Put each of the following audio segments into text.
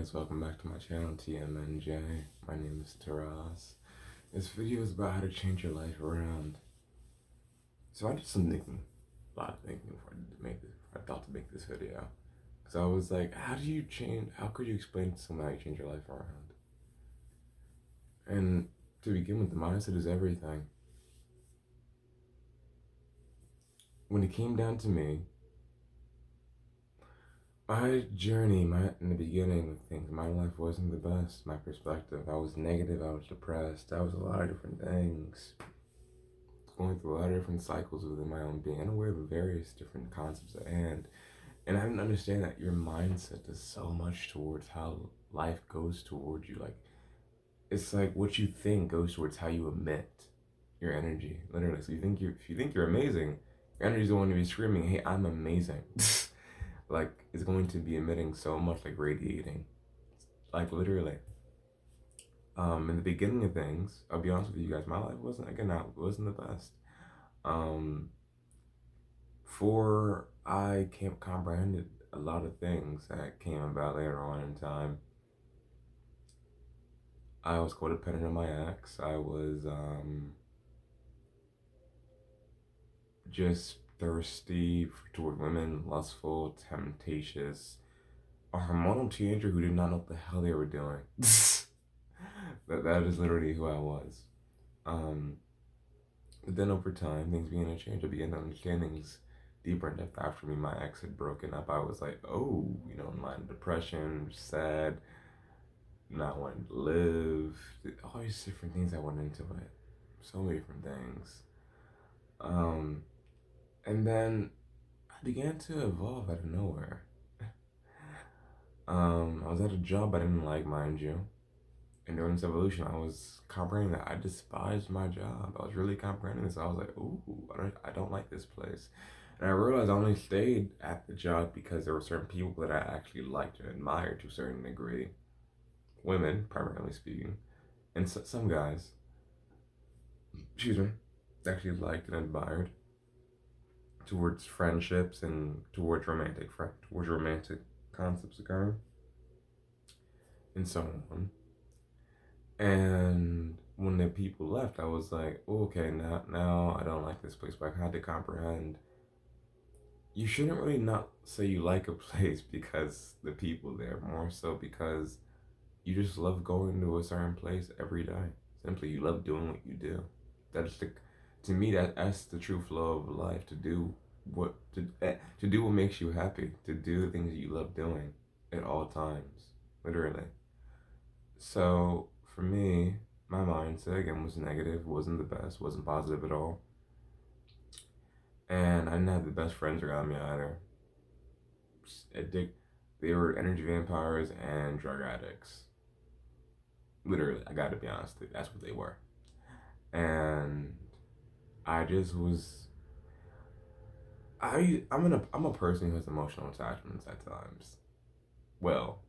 guys, welcome back to my channel TMNJ. My name is Taras. This video is about how to change your life around. So I did some thinking, a lot of thinking before I thought to make this video. Because I was like, how could you explain to someone how you change your life around? And to begin with, the mindset is everything. When it came down to me, my journey, in the beginning of things, my life wasn't the best. My perspective, I was negative, I was depressed, I was a lot of different things. Going through a lot of different cycles within my own being, unaware of various different concepts at hand. And I didn't understand that your mindset does so much towards how life goes towards you. Like, it's like what you think goes towards how you emit your energy, literally. So if you think you're amazing, your energy's going to be screaming, "Hey, I'm amazing." Like, it's going to be emitting so much, like radiating, like literally. In the beginning of things, I'll be honest with you guys, my life wasn't the best. Um, for I can't comprehended a lot of things that came about later on in time. I was codependent on my ex. I was just thirsty toward women, lustful, temptatious, a hormonal teenager who did not know what the hell they were doing. That is literally who I was. Um, but then over time, things began to change. I began to understand things deeper in depth after me and my ex had broken up. I was like, oh, my depression, sad, not wanting to live, all these different things that went into it. So many different things. And then I began to evolve out of nowhere. I was at a job I didn't like, mind you. And during this evolution, I was comprehending that I despised my job. I was really comprehending this. I was like, ooh, I don't like this place. And I realized I only stayed at the job because there were certain people that I actually liked and admired to a certain degree. Women, primarily speaking. And some guys, excuse me, actually liked and admired towards friendships and towards romantic concepts occurring. And so on. And when the people left, I was like, oh, okay, now I don't like this place. But I had to comprehend you shouldn't really not say you like a place because the people there, more so because you just love going to a certain place every day. Simply, you love doing what you do. To me, that's the true flow of life. To do what makes you happy. To do the things that you love doing at all times, literally. So for me, my mindset again was negative, wasn't the best, wasn't positive at all. And I didn't have the best friends around me either. They were energy vampires and drug addicts. Literally, I gotta be honest, that's what they were. And I just was I'm a person who has emotional attachments at times. Well,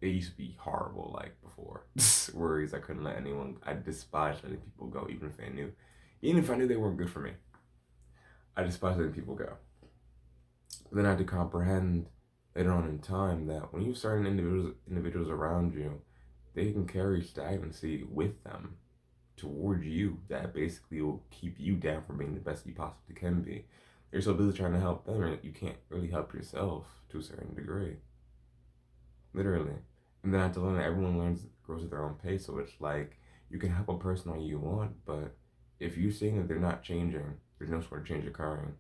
it used to be horrible, like before. Worries I couldn't let anyone. I despised letting people go, even if I knew they weren't good for me. I despised letting people go. But then I had to comprehend later on in time that when you start individuals around you, they can carry stagnancy with them towards you. That basically will keep you down from being the best you possibly can be. You're so busy trying to help them, and you can't really help yourself to a certain degree. Literally. And then I have to learn that everyone grows at their own pace. So it's like you can help a person all you want, but if you're seeing that they're not changing, there's no sort of change occurring.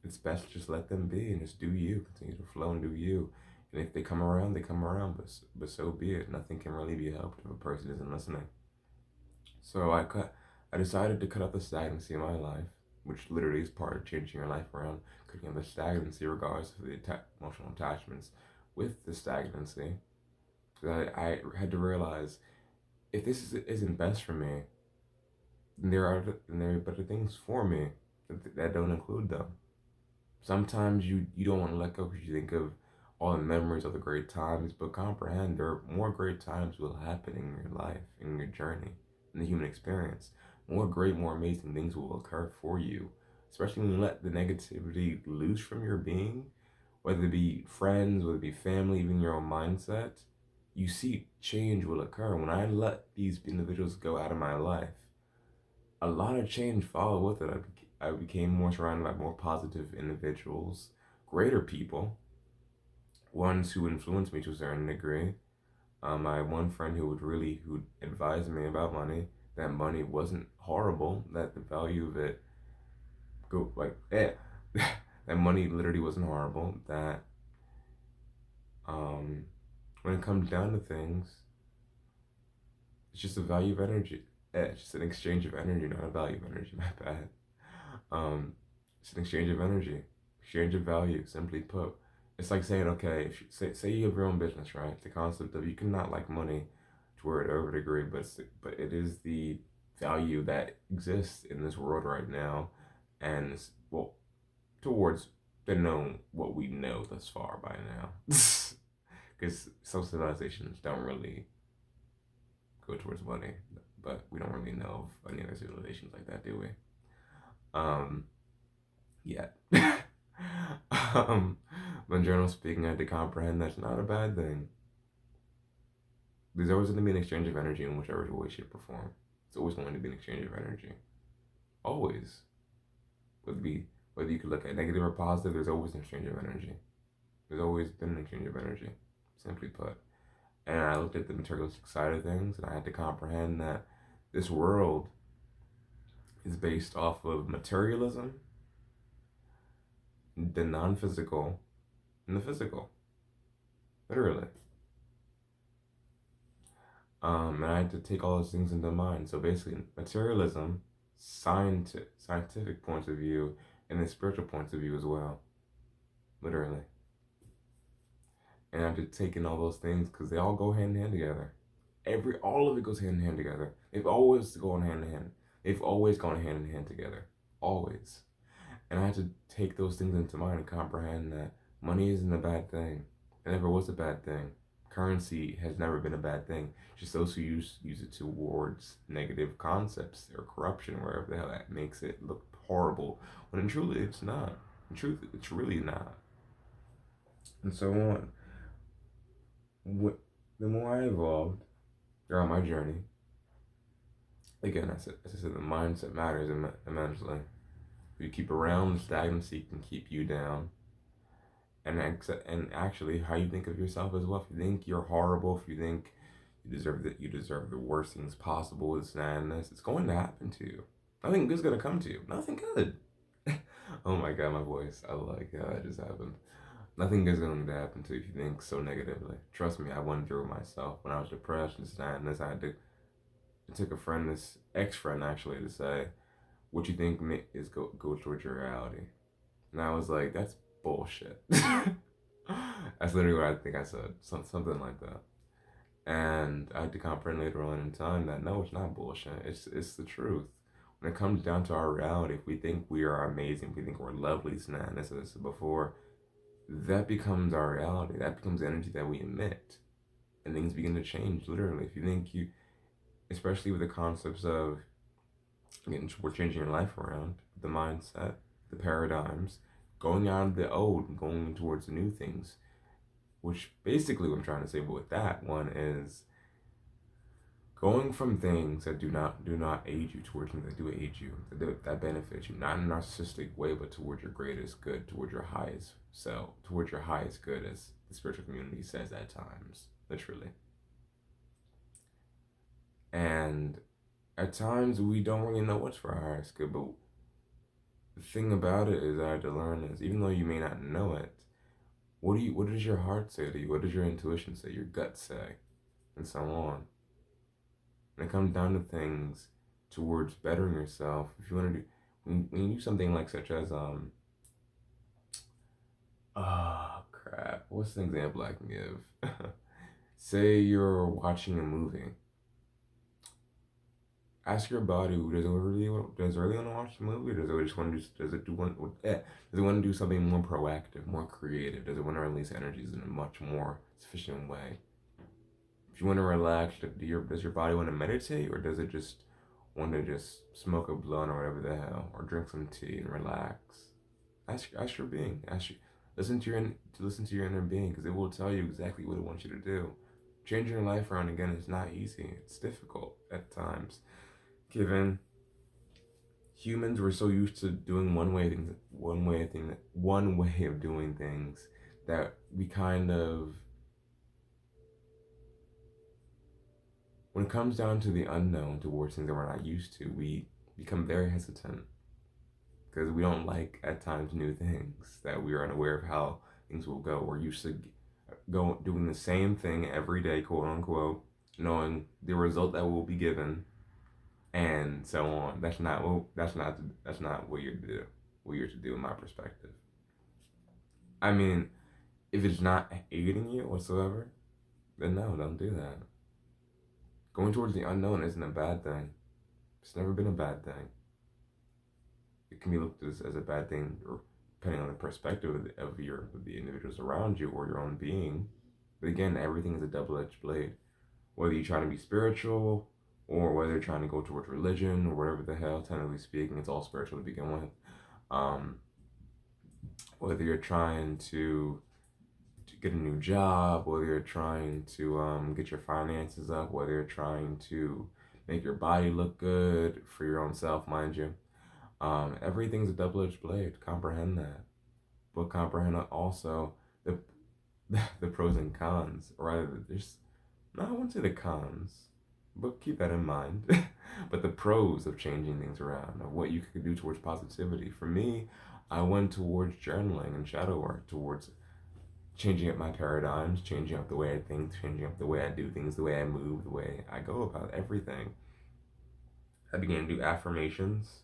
It's best to just let them be and just do you. Continue to flow and do you. And if they come around, they come around. But so be it. Nothing can really be helped if a person isn't listening. So I decided to cut out the stagnancy in my life, which literally is part of changing your life around. Cutting out the stagnancy regardless of the emotional attachments with the stagnancy. I had to realize if isn't best for me, then there are better things for me that don't include them. Sometimes you don't want to let go because you think of all the memories of the great times, but comprehend there are more great times will happen in your life, in your journey, in the human experience. More amazing things will occur for you, especially when you let the negativity loose from your being. whether it be friends, whether it be family, even your own mindset, you see change will occur. When I let these individuals go out of my life, a lot of change followed with it. I became more surrounded by more positive individuals, greater people, ones who influenced me to a certain degree. I had one friend who advised me about money, that money wasn't horrible, that the value of it go like that money literally wasn't horrible. That um, when it comes down to things, it's just a value of energy. It's just an exchange of energy, not a value of energy. My bad. Um, it's an exchange of energy, exchange of value. Simply put, it's like saying, okay, if you, say you have your own business, right? The concept of you cannot like money to where it over degree, but it is the value that exists in this world right now, and well, towards the known what we know thus far by now, because some civilizations don't really go towards money, but we don't really know of any other civilizations like that, do we? Um, yet. When general speaking, I had to comprehend that's not a bad thing. There's always going to be an exchange of energy in whichever way, shape, or form. It's always going to be an exchange of energy. Always. Whether you could look at negative or positive, there's always an exchange of energy. There's always been an exchange of energy, simply put. And I looked at the materialistic side of things, and I had to comprehend that this world is based off of materialism, the non-physical, and the physical. Literally. And I had to take all those things into mind. So basically, materialism, scientific points of view, and then spiritual points of view as well. Literally. And I had to take in all those things because they all go hand in hand together. All of it goes hand in hand together. They've always gone hand in hand. They've always gone hand in hand together. Always. And I had to take those things into mind and comprehend that money isn't a bad thing. It never was a bad thing. Currency has never been a bad thing. Just those who use it towards negative concepts or corruption, wherever the hell that makes it look horrible, when in truly it's not. In truth, it's really not. And so on. The more I evolved throughout my journey, again, as I said, the mindset matters immensely. If you keep around, stagnancy can keep you down. And actually, how you think of yourself as well. If you think you're horrible, if you think you deserve the worst things possible with sadness, it's going to happen to you. Nothing good's gonna come to you. Nothing good. Oh my god, my voice. I like how that just happened. Nothing good's going to happen to you if you think so negatively. Trust me, I went through it myself. When I was depressed and sadness, it took a friend, this ex-friend actually, to say, what you think is go towards your reality. And I was like, that's bullshit. That's literally what I think I said. Something like that. And I had to comprehend later on in time that no, it's not bullshit. It's the truth. When it comes down to our reality, if we think we are amazing, if we think we're lovely, as I said before, that becomes our reality. That becomes the energy that we emit. And things begin to change, literally. If you think especially with the concepts of we're changing your life around, the mindset, the paradigms, going out of the old and going towards the new things, which basically what I'm trying to say with that one is going from things that do not aid you towards things that do aid you, that benefit you, not in a narcissistic way, but towards your greatest good, towards your highest self, towards your highest good, as the spiritual community says at times, literally. And at times we don't really know what's for our highest good, but the thing about it is I had to learn is even though you may not know it, what does your heart say to you? What does your intuition say? Your gut say? And so on. When it comes down to things towards bettering yourself, if you want to do, when you do something like such as crap, what's an example I can give? Say you're watching a movie. Ask your body, does it really want to watch the movie? Or does it just want to does it want to do something more proactive, more creative? Does it want to release energies in a much more sufficient way? If you want to relax, does your body want to meditate, or does it just want to just smoke a blunt or whatever the hell, or drink some tea and relax? Ask your being. Listen to your inner being, because it will tell you exactly what it wants you to do. Changing your life around again is not easy. It's difficult at times, given humans were so used to doing one way of doing things, that we kind of, when it comes down to the unknown towards things that we're not used to, we become very hesitant, because we don't like at times new things that we are unaware of how things will go. We're used to go doing the same thing every day, quote unquote, knowing the result that will be given, and so on. That's not what you're to do. What you're to do, in my perspective. I mean, if it's not aiding you whatsoever, then no, don't do that. Going towards the unknown isn't a bad thing. It's never been a bad thing. It can be looked as a bad thing, or depending on the perspective of the individuals around you or your own being. But again, everything is a double-edged blade. Whether you're trying to be spiritual, or whether you're trying to go towards religion, or whatever the hell, technically speaking, it's all spiritual to begin with. Um, Whether you're trying to get a new job, whether you're trying to get your finances up, whether you're trying to make your body look good for your own self, mind you. Everything's a double-edged blade. Comprehend that, but comprehend also the the pros and cons, or rather, there's, no, I wouldn't say the cons, but keep that in mind. But the pros of changing things around, of what you could do towards positivity. For me, I went towards journaling and shadow work, towards changing up my paradigms, changing up the way I think, changing up the way I do things, the way I move, the way I go about everything. I began to do affirmations.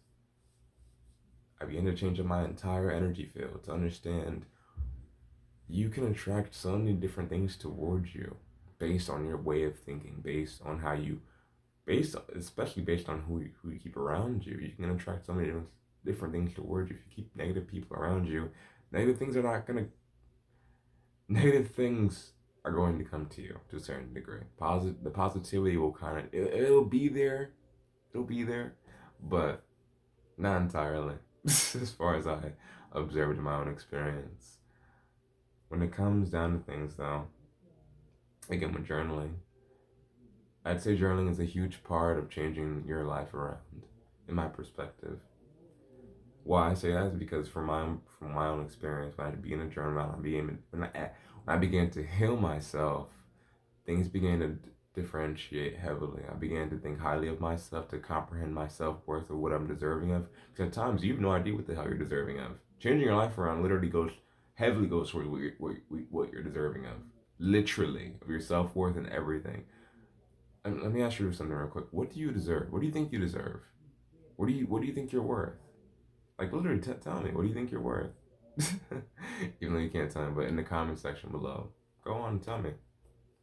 I began to change up my entire energy field to understand you can attract so many different things towards you based on your way of thinking, based on how you, especially based on who you keep around you. You can attract so many different things towards you. If you keep negative people around you, negative things are not going to negative things are going to come to you to a certain degree. The positivity will kind of, it'll be there, it'll be there, but not entirely. As far as I observed in my own experience, when it comes down to things, though, again with journaling, I'd say journaling is a huge part of changing your life around, in my perspective. Why I say that is because from my own experience, when I began to journal, when I began to heal myself, things began to differentiate heavily. I began to think highly of myself, to comprehend my self worth, or what I'm deserving of. Because at times you have no idea what the hell you're deserving of. Changing your life around literally heavily goes towards what you're deserving of. Literally, of your self worth and everything. And let me ask you something real quick. What do you deserve? What do you think you deserve? What do you think you're worth? Like, literally, tell me, what do you think you're worth? Even though you can't tell me, but in the comment section below, go on and tell me.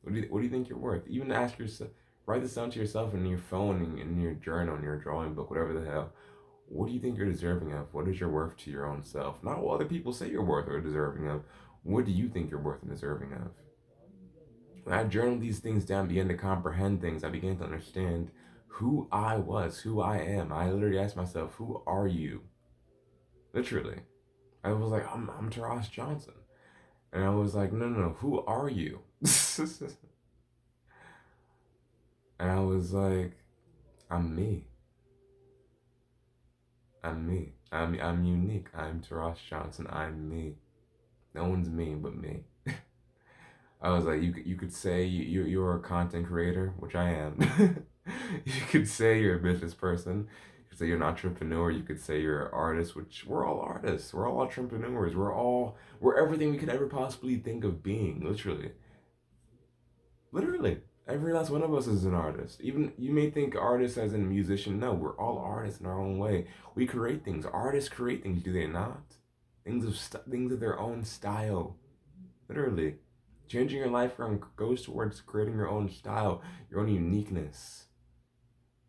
What do you think you're worth? Even ask yourself, write this down to yourself in your phone, in your journal, in your drawing book, whatever the hell. What do you think you're deserving of? What is your worth to your own self? Not what other people say you're worth or deserving of. What do you think you're worth and deserving of? When I journaled these things down, began to comprehend things, I began to understand who I was, who I am. I literally asked myself, who are you? Literally. I was like, I'm Taras Johnson. And I was like, no, who are you? And I was like, I'm me. I'm me. I'm unique. I'm Taras Johnson. I'm me. No one's me but me. I was like, you could say you're a content creator, which I am. You could say you're a business person. You could say you're an entrepreneur. You could say you're an artist, which we're all artists. We're all entrepreneurs. We're everything we could ever possibly think of being. Literally. Every last one of us is an artist. Even you may think artist as in a musician. No, we're all artists in our own way. We create things. Artists create things, do they not? Things of their own style. Literally. Changing your life around goes towards creating your own style, your own uniqueness.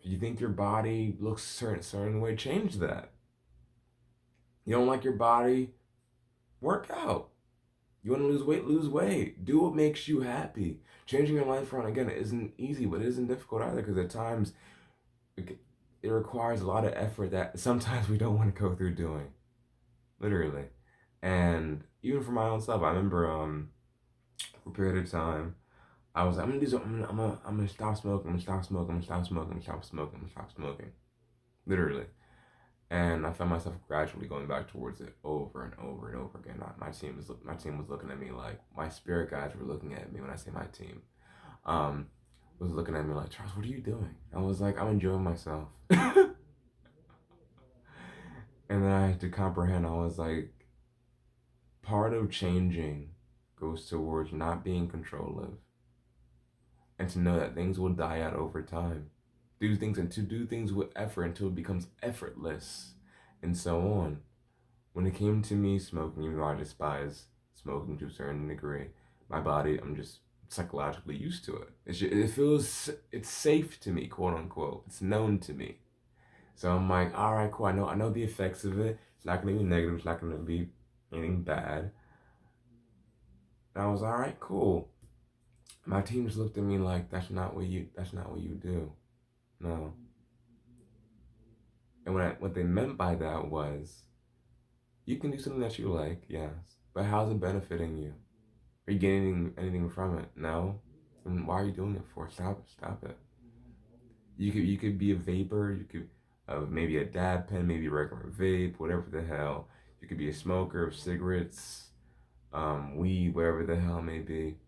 If you think your body looks certain way, change that. You don't like your body, work out. You want to lose weight, lose weight. Do what makes you happy. Changing your life around, again, isn't easy, but it isn't difficult either, because at times it requires a lot of effort that sometimes we don't want to go through doing. Literally. And even for my own self, I remember for a period of time, I was like, I'm gonna do something. I'm gonna stop smoking. I'm gonna stop smoking. I'm gonna stop smoking. I'm gonna stop smoking. I'm gonna stop smoking. Literally. And I found myself gradually going back towards it over and over and over again. My team was looking at me like my spirit guides were looking at me when I say my team. Um, was looking at me like, Charles, what are you doing? I was like, I'm enjoying myself. And then I had to comprehend. I was like, part of changing goes towards not being controlling, and to know that things will die out over time. Do things and to do things with effort until it becomes effortless, and so on. When it came to me smoking, even though I despise smoking to a certain degree, my body, I'm just psychologically used to it. It feels, it's safe to me, quote unquote. It's known to me. So I'm like, all right, cool. I know the effects of it. It's not gonna be negative. It's not gonna be anything bad. And I was all right, cool. My team just looked at me like, that's not what you do. No. And what they meant by that was, you can do something that you like, yes, but how's it benefiting you? Are you getting anything from it? No. Then why are you doing it for? Stop it. You could be a vapor. You could maybe a dab pen, maybe a regular vape, whatever the hell. You could be a smoker of cigarettes, weed, whatever the hell it may be.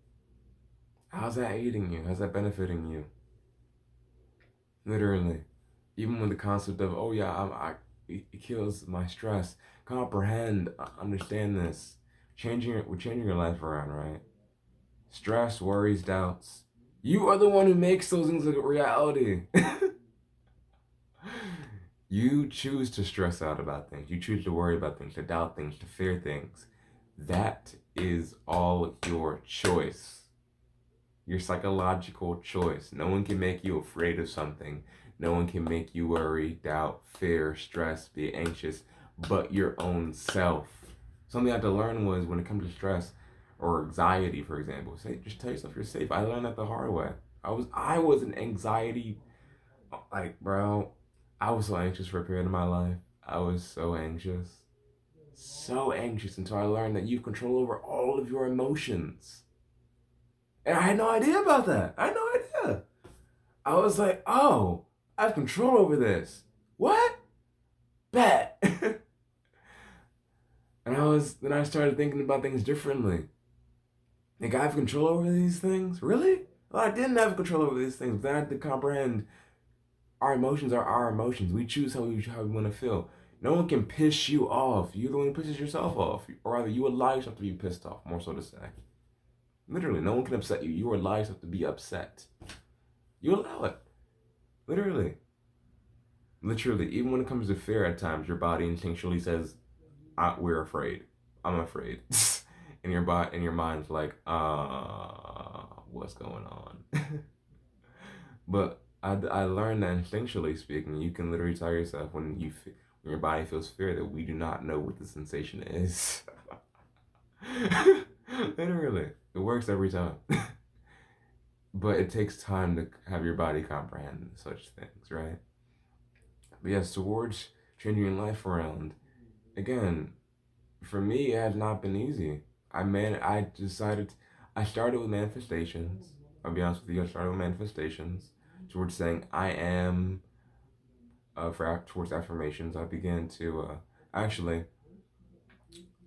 How's that aiding you? How's that benefiting you? Literally, even with the concept of, oh yeah, it kills my stress. Comprehend, understand this. We're changing your life around, right? Stress, worries, doubts. You are the one who makes those things a reality. You choose to stress out about things. You choose to worry about things, to doubt things, to fear things. That is all your choice. Your psychological choice. No one can make you afraid of something. No one can make you worry, doubt, fear, stress, be anxious, but your own self. Something I had to learn was when it comes to stress or anxiety, for example, just tell yourself you're safe. I learned that the hard way. I was an anxiety, like, bro, I was so anxious for a period of my life. I was so anxious. So anxious until I learned that you have control over all of your emotions. And I had no idea about that. I had no idea. I was like, oh, I have control over this. What? Bet. Then I started thinking about things differently. Like, I have control over these things? Really? Well, I didn't have control over these things, but then I had to comprehend our emotions are our emotions. We choose how we want to feel. No one can piss you off. You're the one who pisses yourself off. Or rather, you allow yourself to be pissed off, more so to say. Literally, no one can upset you. You allow yourself to be upset. You allow it. Literally. Literally, even when it comes to fear at times, your body instinctually says, we're afraid. I'm afraid. And your mind's like, what's going on? But I learned that instinctually speaking, you can literally tell yourself when when your body feels fear that we do not know what the sensation is. Literally, it works every time. But it takes time to have your body comprehend such things, right? But yes, towards changing your life around, again, for me, it has not been easy. I started with manifestations. I'll be honest with you, I started with manifestations towards saying I am, towards affirmations. Actually,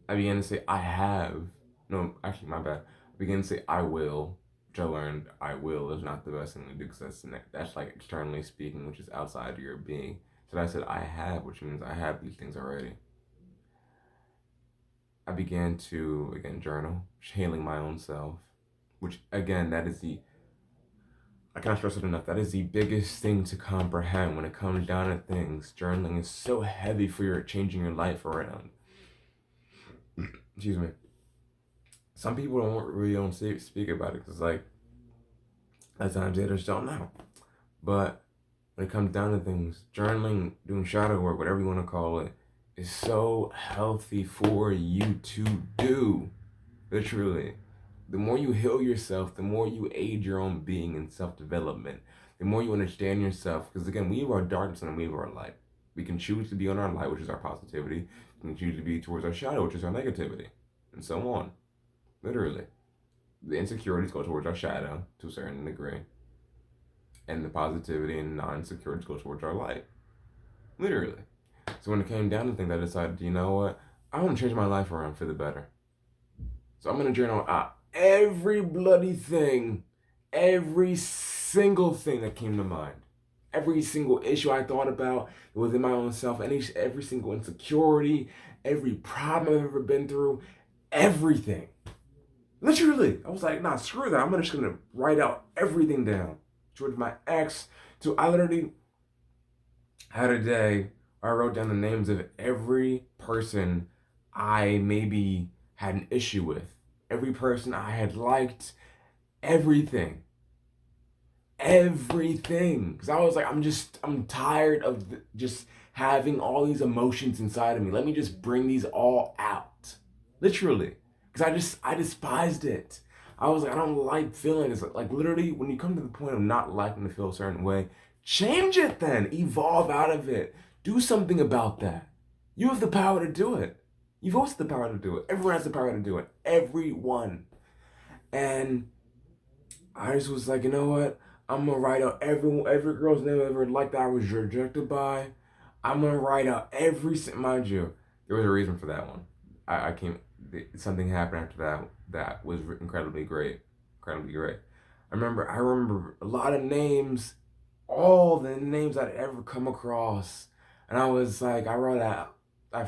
I began to say I have, no, actually, my bad. I began to say I will, which I learned I will is not the best thing to do because that's like externally speaking, which is outside of your being. So I said I have, which means I have these things already. I began to, again, journal, hailing my own self, which, again, I can't stress it enough, that is the biggest thing to comprehend when it comes down to things. Journaling is so heavy for your changing your life around. Excuse me. Some people don't speak about it because, like, at times they just don't know. But when it comes down to things, journaling, doing shadow work, whatever you want to call it, is so healthy for you to do. Literally. The more you heal yourself, the more you aid your own being and self-development. The more you understand yourself. Because again, we have our darkness and we have our light. We can choose to be on our light, which is our positivity. things usually be towards our shadow, which is our negativity, and so on. Literally, the insecurities go towards our shadow to a certain degree, and the positivity and non-insecurities go towards our light. Literally. So when it came down to things, I decided, you know what? I want to change my life around for the better. So I'm gonna journal out every bloody thing, every single thing that came to mind, every single issue I thought about within my own self, every single insecurity, every problem I've ever been through, everything. Literally, I was like, nah, screw that. I'm just gonna write out everything down. Towards my ex, I literally had a day where I wrote down the names of every person I maybe had an issue with, every person I had liked, everything. Everything. Because I was like, I'm tired of just having all these emotions inside of me. Let me just bring these all out. Literally. Because I despised it. I was like, I don't like feeling this. Like, literally, when you come to the point of not liking to feel a certain way, change it then. Evolve out of it. Do something about that. You have the power to do it. You've also the power to do it. Everyone has the power to do it. Everyone. And I just was like, you know what? I'm gonna write out every girl's name I ever liked that I was rejected by. I'm gonna write out mind you, there was a reason for that one. I came, something happened after that was incredibly great. Incredibly great. I remember a lot of names, all the names I'd ever come across. And I was like, I wrote out, I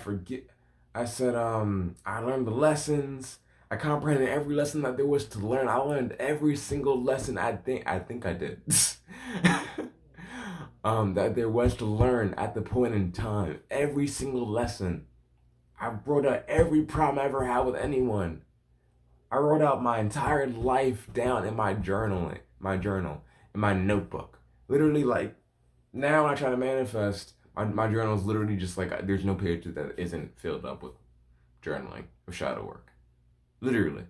said, I learned the lessons. I comprehended every lesson that there was to learn. I learned every single lesson I think I did. That there was to learn at the point in time. Every single lesson. I wrote out every problem I ever had with anyone. I wrote out my entire life down in my journal, in my notebook. Literally, like, now when I try to manifest, my journal is literally just like, there's no page that isn't filled up with journaling, with shadow work. Literally.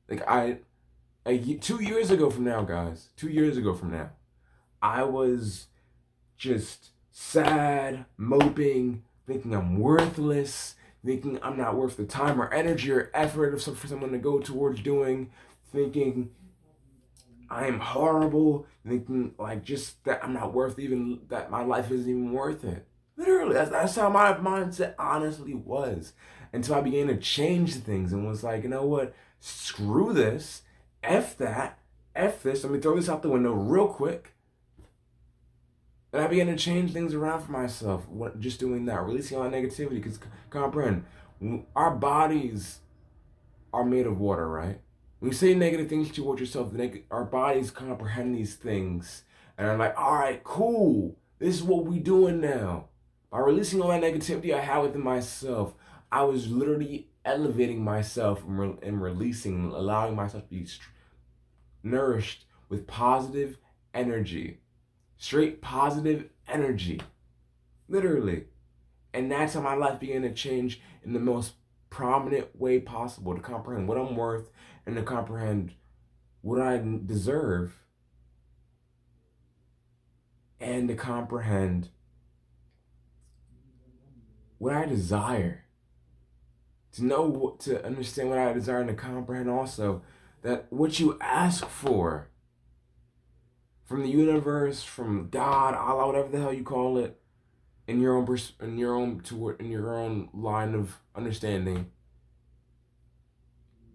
Like, 2 years ago from now, guys, 2 years ago from now, I was just sad, moping, thinking I'm worthless, thinking I'm not worth the time or energy or effort for someone to go towards doing, thinking I am horrible, thinking like just that I'm not worth even, that my life isn't even worth it. Literally, that's how my mindset honestly was. Until I began to change things and was like, you know what? Screw this. F that. F this. Let me throw this out the window real quick. And I began to change things around for myself. Just doing that. Releasing all that negativity. Because comprehend, our bodies are made of water, right? When you say negative things towards yourself, our bodies comprehend these things. And I'm like, all right, cool. This is what we doing now. By releasing all that negativity I had within myself, I was literally elevating myself and releasing, allowing myself to be nourished with positive energy. Straight positive energy. Literally. And that's how my life began to change in the most prominent way possible, to comprehend what I'm worth and to comprehend what I deserve and to comprehend what I desire. To understand what I desire and to comprehend also that what you ask for from the universe, from God, Allah, whatever the hell you call it, in your own line of understanding,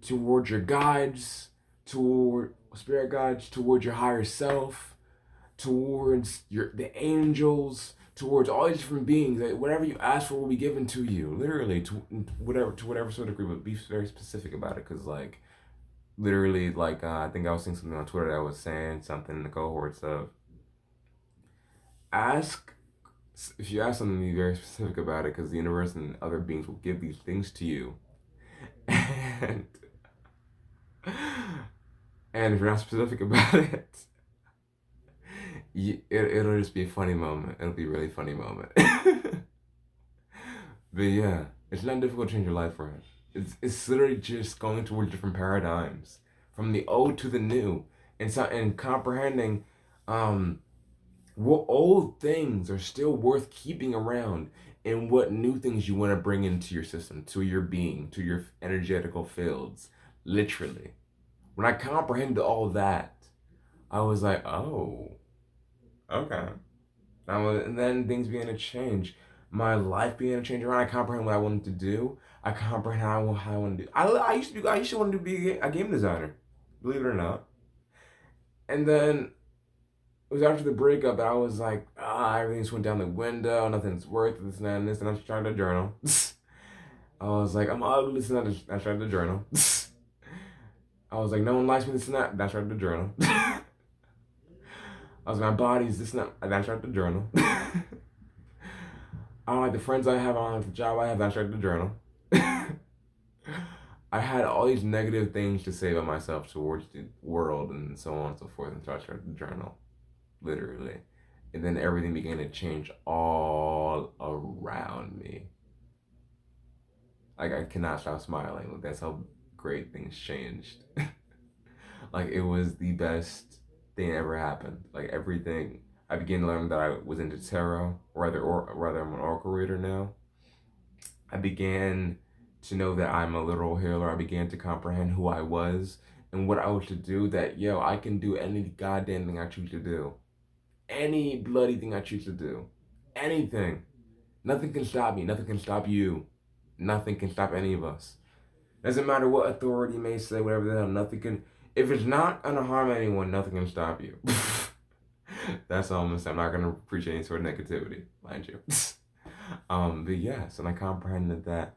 toward your guides, toward spirit guides, toward your higher self, towards the angels, towards all these different beings, that whatever you ask for will be given to you. Literally, to whatever sort of degree, but be very specific about it, because like literally, like I think I was seeing something on Twitter that was saying something in the cohorts of if you ask something, be very specific about it, because the universe and other beings will give these things to you, and if you're not specific about it, it'll just be a funny moment. It'll be a really funny moment. But yeah, it's not difficult to change your life around. It's literally just going towards different paradigms, from the old to the new, and comprehending what old things are still worth keeping around and what new things you want to bring into your system, to your being, to your energetical fields, literally. When I comprehended all that, I was like, oh, okay. And then things began to change. My life began to change around. I comprehend what I wanted to do. I comprehend how I want to do. I used to want to be a game designer, believe it or not. And then it was after the breakup that I was like, everything's went down the window. Nothing's worth this and that and this. And I started to journal. I was like, I'm ugly, this and that. I started to journal. I was like, no one likes me, this and that. I started to journal. I was like, my body's this and that. I started to journal. I don't like the friends I have. I don't like the job I have. I started to journal. I had all these negative things to say about myself towards the world and so on and so forth. And so I started to journal, literally. And then everything began to change all around me. Like, I cannot stop smiling. Like, that's how great things changed. Like, it was the best thing that ever happened. Like, everything. I began to learn that I was into tarot, or rather I'm an oracle reader now. I began to know that I'm a literal healer. I began to comprehend who I was and what I was to do. That, yo, I can do any goddamn thing I choose to do. Any bloody thing I choose to do. Anything. Nothing can stop me. Nothing can stop you. Nothing can stop any of us. Doesn't matter what authority may say, whatever the hell, nothing can. If it's not gonna harm anyone, nothing can stop you. That's all I'm gonna say. I'm not gonna preach any sort of negativity, mind you. But yes, and I comprehended that.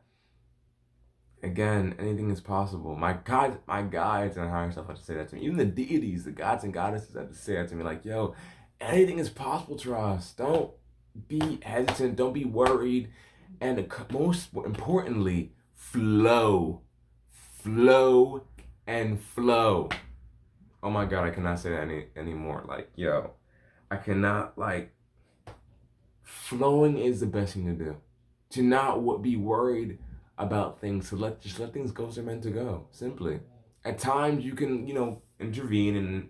Again, anything is possible. My guides and higher self had to say that to me. Even the deities, the gods and goddesses had to say that to me. Like, yo, anything is possible to us. Don't be hesitant. Don't be worried. And most importantly, flow. Flow and flow. Oh my God, I cannot say that anymore. Like, yo, I cannot, like, flowing is the best thing to do. To not be worried about things, to let things go as they're meant to go, simply. At times you can, intervene and,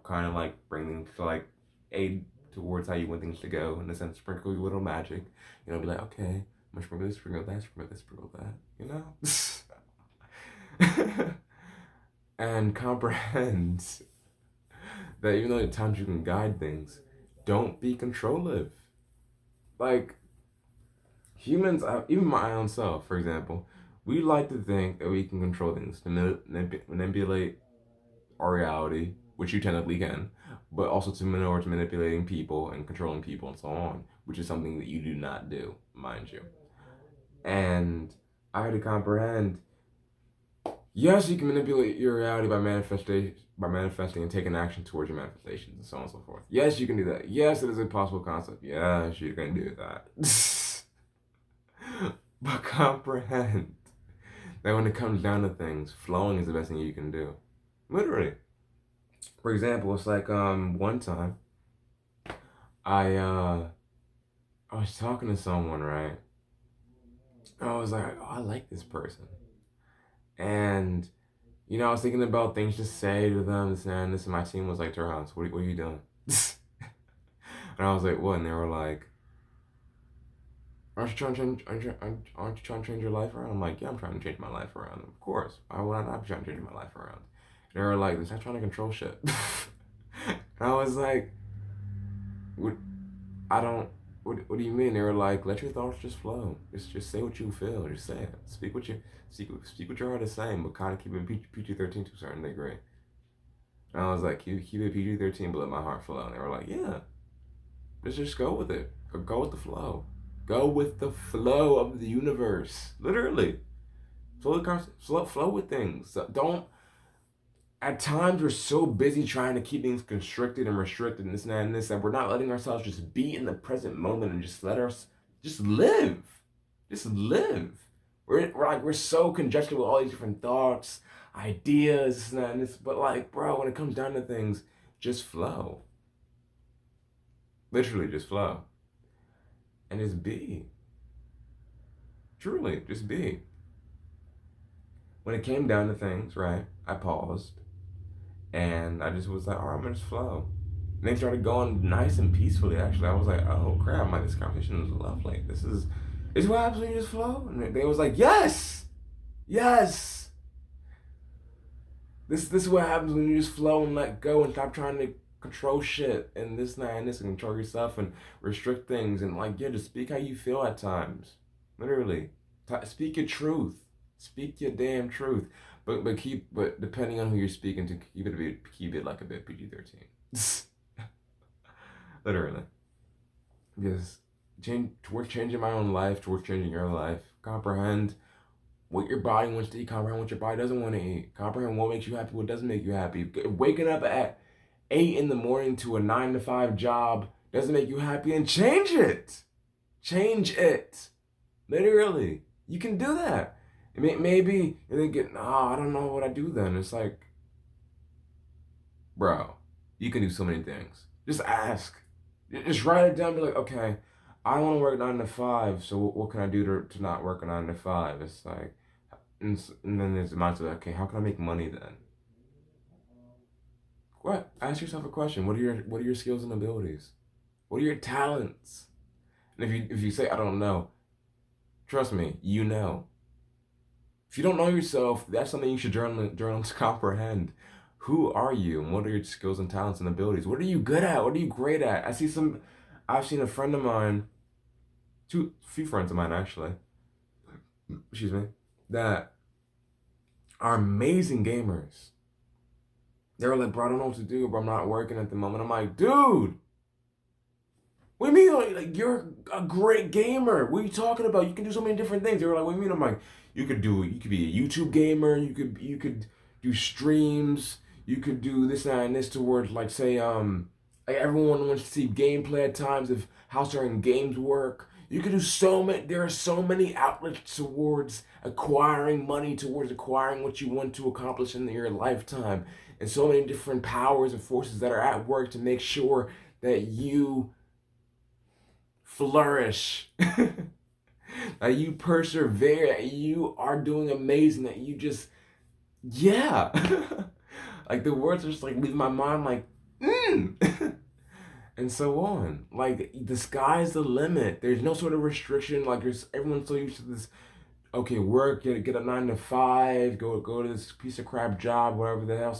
kind of like bring things to like aid towards how you want things to go, in a sense, sprinkle a little magic, be like, okay, I'm gonna sprinkle this, sprinkle that, sprinkle this, sprinkle that, and comprehend that even though at times you can guide things, don't be controlling. Like, humans, even my own self, for example, we like to think that we can control things, to manipulate our reality, which you technically can, but also to manipulating people and controlling people and so on, which is something that you do not do, mind you. And I had to comprehend, yes, you can manipulate your reality by manifesting and taking action towards your manifestations and so on and so forth. Yes, you can do that. Yes, it is a possible concept. Yes, you can do that. But comprehend that when it comes down to things, flowing is the best thing you can do. Literally. For example, it's like one time I was talking to someone, right? I was like, oh, I like this person. And, I was thinking about things to say to them, and my team was like, Turhan, what are you doing? And I was like, what? And they were like, aren't you trying to change your life around? I'm like, yeah, I'm trying to change my life around. Of course. Why would I not be trying to change my life around? And they were like, stop trying to control shit. And I was like, what do you mean? They were like, let your thoughts just flow. Just say what you feel. Just say it. Speak what your heart is saying, but kind of keep it PG-13 to a certain degree. And I was like, keep it PG-13, but let my heart flow. And they were like, yeah, just go with it. Go with the flow. Go with the flow of the universe. Literally. Flow with things. Don't. At times we're so busy trying to keep things constricted and restricted and this and this, that we're not letting ourselves just be in the present moment and just live. Just live. We're so congested with all these different thoughts, ideas, this and this. But like, bro, when it comes down to things, just flow. Literally just flow. And just be. Truly, just be. When it came down to things, right, I paused. And I just was like, all right, I'm going to just flow. And they started going nice and peacefully. Actually, I was like, oh crap, this conversation is lovely. This is what happens when you just flow. And they was like, yes, yes. This is what happens when you just flow and let go and stop trying to control shit and this and that and this and control yourself and restrict things and like yeah, just speak how you feel at times. Literally, speak your truth. Speak your damn truth. But depending on who you're speaking to, keep it like a bit PG-13. Literally, because towards changing my own life, towards changing your life, comprehend what your body wants to eat, comprehend what your body doesn't want to eat, comprehend what makes you happy, what doesn't make you happy. Waking up at 8 in the morning to a 9 to 5 job doesn't make you happy, and change it. Change it. Literally, you can do that. Maybe you're thinking, I don't know what I do then. It's like, bro, you can do so many things. Just ask. Just write it down. Be like, okay, I don't want to work 9 to 5. So what can I do to not work a 9 to 5? It's like, and then there's the mindset. Okay, how can I make money then? What? Ask yourself a question. What are your skills and abilities? What are your talents? And if you say I don't know, trust me, you know. If you don't know yourself, that's something you should journal to comprehend. Who are you, and what are your skills and talents and abilities? What are you good at? What are you great at? I've seen a friend of mine, few friends of mine actually, excuse me, that are amazing gamers. They were like, bro, I don't know what to do, bro. I'm not working at the moment. I'm like, dude, what do you mean? Like you're a great gamer. What are you talking about? You can do so many different things. They were like, what do you mean? I'm like, you could be a YouTube gamer. You could do streams. You could do this and this towards like say like everyone wants to see gameplay at times of how certain games work. You could do so many. There are so many outlets towards acquiring money, towards acquiring what you want to accomplish in your lifetime, and so many different powers and forces that are at work to make sure that you flourish, that you persevere, that you are doing amazing, that you just, yeah. Like the words are just like leave my mind like, and so on. Like the sky's the limit. There's no sort of restriction. Like everyone's so used to this. Okay, work, get a 9 to 5, go to this piece of crap job, whatever the hell.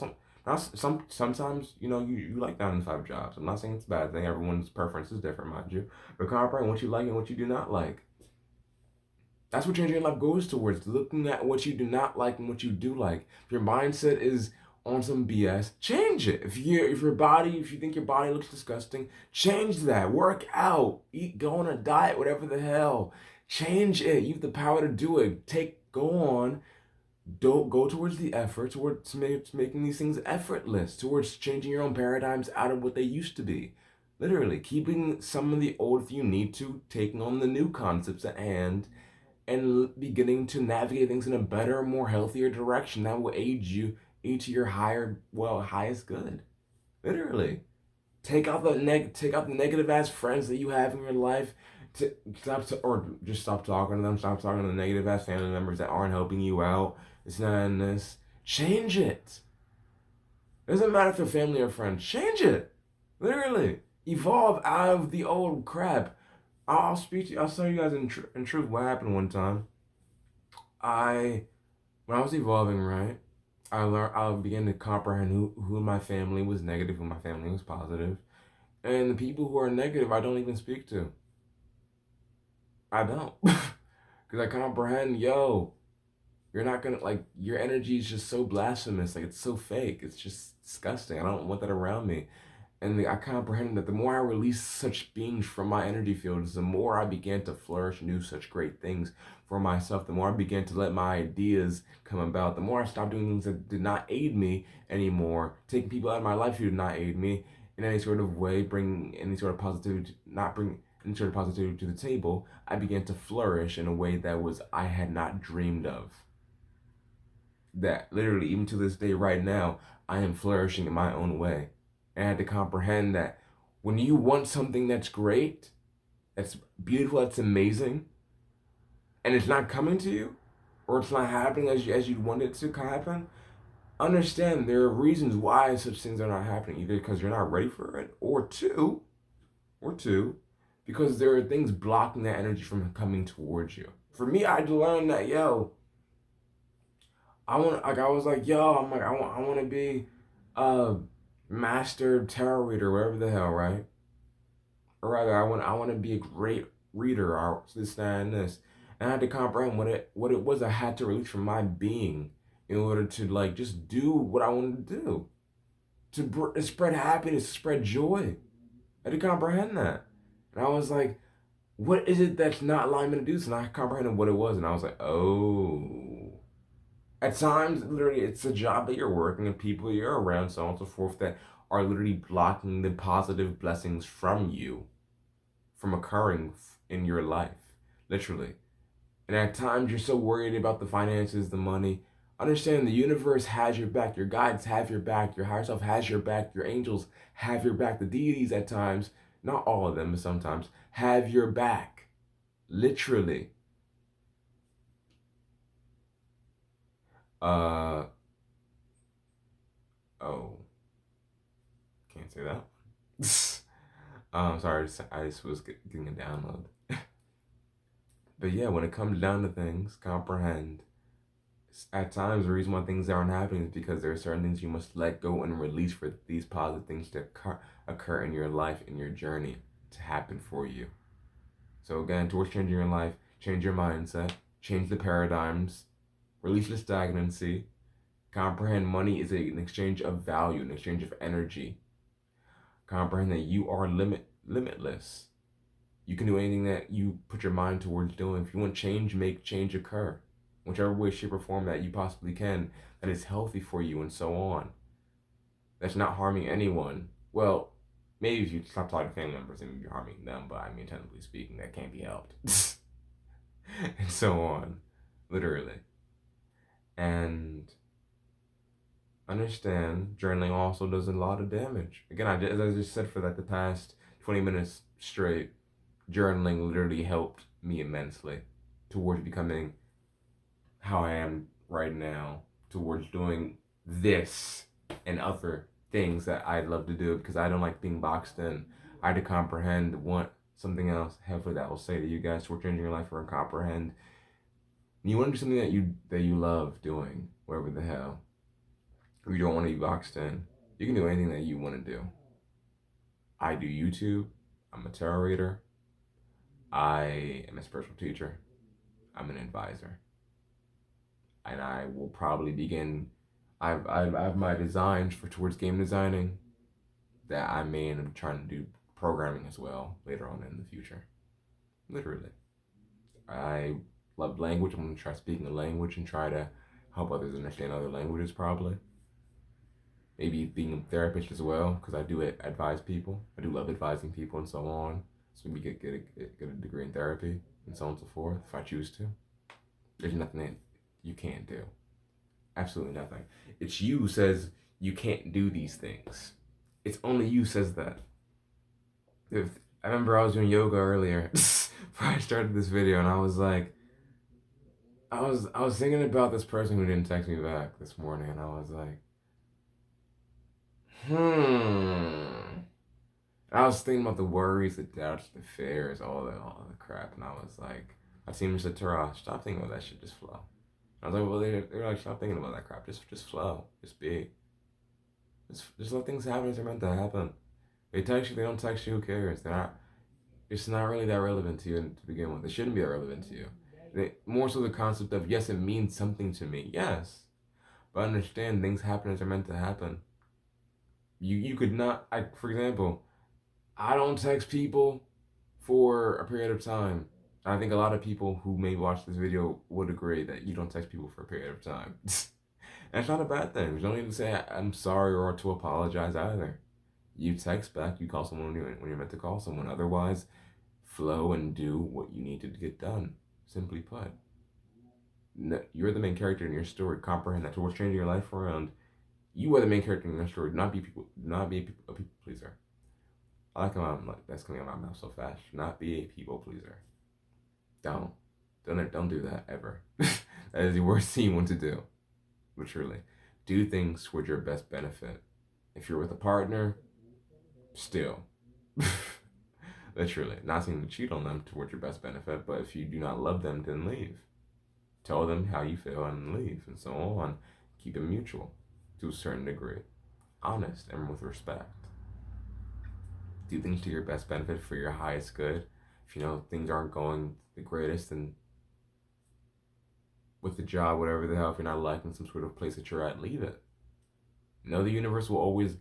Sometimes you like 9 to 5 jobs. I'm not saying it's a bad thing. Everyone's preference is different, mind you. But comprehend what you like and what you do not like. That's what changing your life goes towards. Looking at what you do not like and what you do like. If your mindset is on some BS, change it. If you think your body looks disgusting, change that. Work out, go on a diet, whatever the hell. Change it. You have the power to do it. Go on. Don't go towards the effort, towards making these things effortless, towards changing your own paradigms out of what they used to be. Literally, keeping some of the old if you need to, taking on the new concepts at hand, and beginning to navigate things in a better, more healthier direction that will aid to your highest good. Literally, take out the negative ass friends that you have in your life. Just stop talking to them. Stop talking to the negative ass family members that aren't helping you out. It's not in this. Change it. It doesn't matter if they're family or friends. Change it. Literally, evolve out of the old crap. I'll speak to you. I'll tell you guys in truth what happened one time. When I was evolving, right, I began to comprehend who my family was negative, who my family was positive, and the people who are negative, I don't even speak to. I don't, because I comprehend, you're not gonna like your energy is just so blasphemous, like it's so fake, it's just disgusting. I don't want that around me. And I comprehended that the more I released such beings from my energy fields, the more I began to flourish and do such great things for myself. The more I began to let my ideas come about, the more I stopped doing things that did not aid me anymore, taking people out of my life who did not aid me in any sort of way, bring any sort of positivity, not bring any sort of positivity to the table. I began to flourish in a way that I had not dreamed of. That literally, even to this day, right now, I am flourishing in my own way. And I had to comprehend that when you want something that's great, that's beautiful, that's amazing, and it's not coming to you, or it's not happening as you'd want it to happen, understand there are reasons why such things are not happening. Either because you're not ready for it, or two, because there are things blocking that energy from coming towards you. For me, I had to learn that, yo, I was like, yo, I'm like, I want to be a master tarot reader, whatever the hell, right? Or rather, I want to be a great reader, or this, that, and this. And I had to comprehend what it was I had to release from my being in order to like just do what I wanted to do, to spread happiness, to spread joy. I had to comprehend that, and I was like, what is it that's not allowing me to do this? And I comprehended what it was, and I was like, oh. At times, literally, it's a job that you're working and people you're around, so on and so forth, that are literally blocking the positive blessings from you from occurring in your life, literally. And at times, you're so worried about the finances, the money. Understand the universe has your back, your guides have your back, your higher self has your back, your angels have your back, the deities at times, not all of them, but sometimes, have your back, literally. Uh, oh, can't say that. Sorry, I just was getting a download. But yeah, when it comes down to things, comprehend. At times, the reason why things aren't happening is because there are certain things you must let go and release for these positive things to occur in your life, in your journey, to happen for you. So again, towards changing your life, change your mindset, change the paradigms, release the stagnancy. Comprehend money is an exchange of value, an exchange of energy. Comprehend that you are limitless. You can do anything that you put your mind towards doing. If you want change, make change occur. Whichever way, shape, or form that you possibly can, that is healthy for you, and so on. That's not harming anyone. Well, maybe if you stop talking to family members and you're harming them, but I mean, technically speaking, that can't be helped. And so on. Literally. And understand, journaling also does a lot of damage. Again, as I just said, for like the past 20 minutes straight, journaling literally helped me immensely towards becoming how I am right now, towards doing this and other things that I'd love to do, because I don't like being boxed in. I had to comprehend what something else, hopefully that will say to you guys towards changing your life, or comprehend. You want to do something that you love doing, wherever the hell. You don't want to be boxed in. You can do anything that you want to do. I do YouTube. I'm a tarot reader. I am a spiritual teacher. I'm an advisor. And I will probably begin. I have my designs for towards game designing that I may end up trying to do programming as well later on in the future. Literally. I love language. I'm going to try speaking a language and try to help others understand other languages, probably. Maybe being a therapist as well, because I do advise people. I do love advising people and so on. So maybe get a degree in therapy and so on and so forth if I choose to. There's nothing that you can't do. Absolutely nothing. It's you who says you can't do these things. It's only you says that. If I remember I was doing yoga earlier before I started this video, and I was like, I was thinking about this person who didn't text me back this morning, and I was like, I was thinking about the worries, the doubts, the fears, all the crap, and I was like, I seen Mr. Tara, stop thinking about that shit, just flow. I was like, well, they're like, stop thinking about that crap, just flow, just be. Just let things happen as they're meant to happen. They text you, they don't text you, who cares? It's not really that relevant to you to begin with. It shouldn't be that relevant to you. More so the concept of, yes, it means something to me, yes. But understand, things happen as they're meant to happen. You could not, for example, I don't text people for a period of time. I think a lot of people who may watch this video would agree that you don't text people for a period of time. That's not a bad thing. You don't need to say I'm sorry or to apologize either. You text back, you call someone when you're meant to call someone. Otherwise, flow and do what you need to get done. Simply put. You're the main character in your story. Comprehend that. Towards changing your life around, you are the main character in your story. Not be a people pleaser. I like how that's coming out of my mouth so fast. Not be a people pleaser. Don't do that ever. That is the worst thing you want to do. Literally. Do things towards your best benefit. If you're with a partner, still. Literally. Not saying to cheat on them towards your best benefit, but if you do not love them, then leave. Tell them how you feel and leave, and so on. Keep it mutual to a certain degree. Honest and with respect. Do things to your best benefit for your highest good. If you know things aren't going the greatest, and with the job, whatever the hell, if you're not liking some sort of place that you're at, leave it. Know the universe will always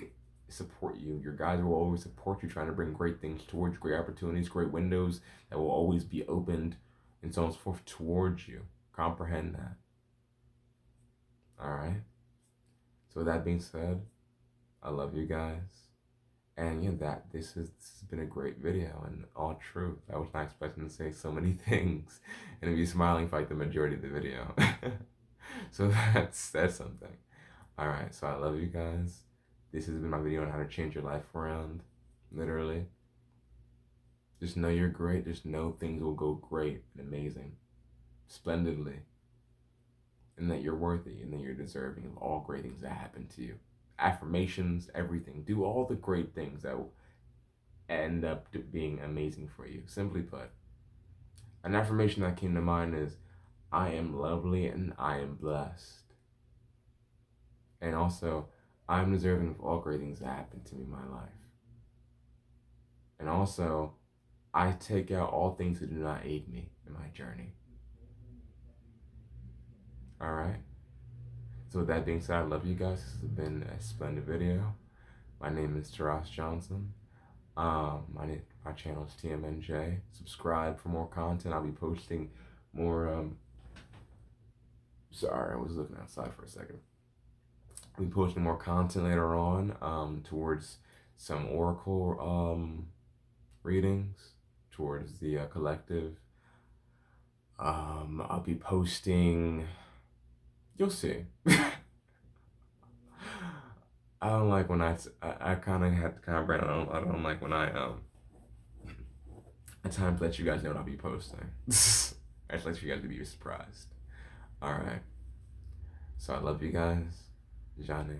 support you. Your guys will always support you, trying to bring great things towards great opportunities, great windows that will always be opened, and so on and so forth towards you. Comprehend that. All right. So with that being said, I love you guys. And yeah, this has been a great video and all truth. I was not expecting to say so many things and to be smiling for like the majority of the video. So that's something. All right, so I love you guys. This has been my video on how to change your life around, literally. Just know you're great. Just know things will go great and amazing, splendidly, and that you're worthy and that you're deserving of all great things that happen to you. Affirmations, everything. Do all the great things that will end up being amazing for you. Simply put, an affirmation that came to mind is, I am lovely and I am blessed. And also, I'm deserving of all great things that happen to me in my life. And also, I take out all things that do not aid me in my journey. All right? So with that being said, I love you guys. This has been a splendid video. My name is Taras Johnson. My channel is TMNJ. Subscribe for more content. I'll be posting more. Sorry, I was looking outside for a second. I'll be posting more content later on towards some Oracle readings, towards the collective. I'll be posting. You'll see. I don't like when I kind of had to kind of brand. I don't like when I at times let you guys know what I'll be posting. I just let you guys be surprised. All right. So I love you guys, Johnny.